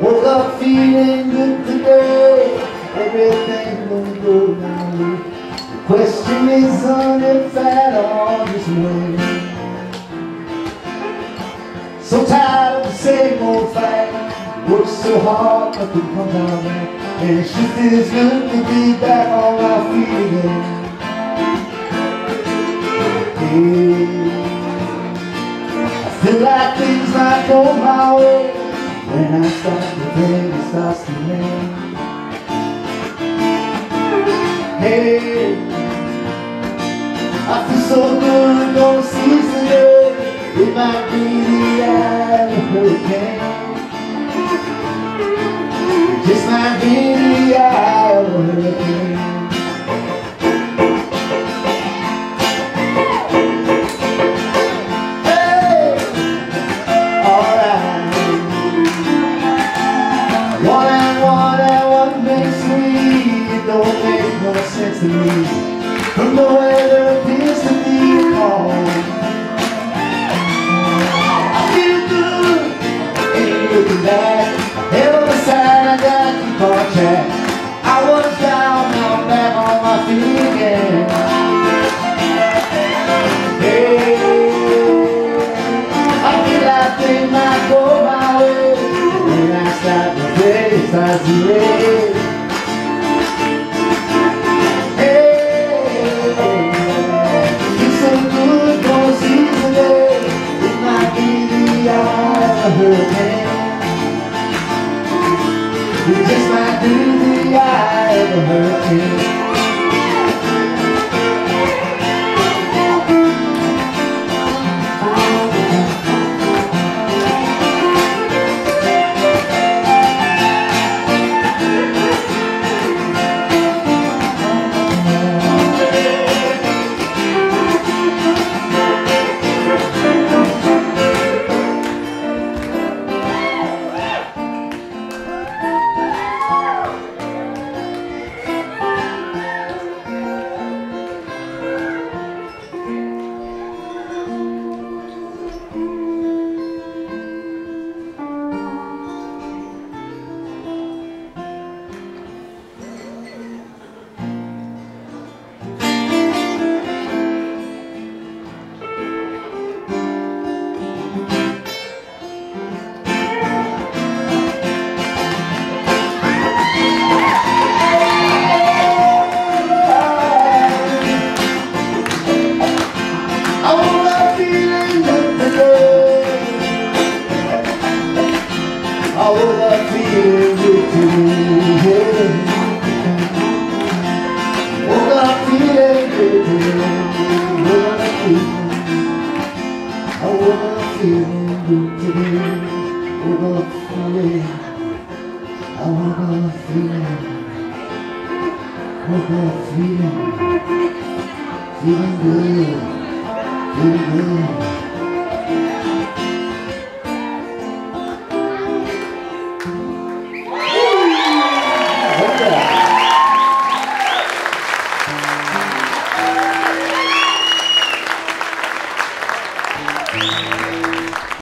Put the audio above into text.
Woke up feeling good today. Everything will go my way. The question is on if at all this way. So tired of the same old fight. Worked so hard, nothing comes out right. And it sure feels good to be back on my feet again. I feel like things might go my way. When I start to think, it starts to rain. Hey, I feel so good, gonna seize the day. It might be the eye of a hurricane. It just might be the eye of a hurricane. Don't make no sense to me. From the weather appears to be calm. I feel good, ain't looking back. Head on the side, I gotta keep on track. I was down, now I'm back on my feet again. Hey, I feel like things might go my way. When I start to play, it starts to rain. Hurricane. We just might do the eye of a hurricane. I woke up feeling good today. Woke up feeling good today. I woke up feeling good today. Woke up feeling. I woke up feeling. Woke up feeling. Feeling good. Feeling good.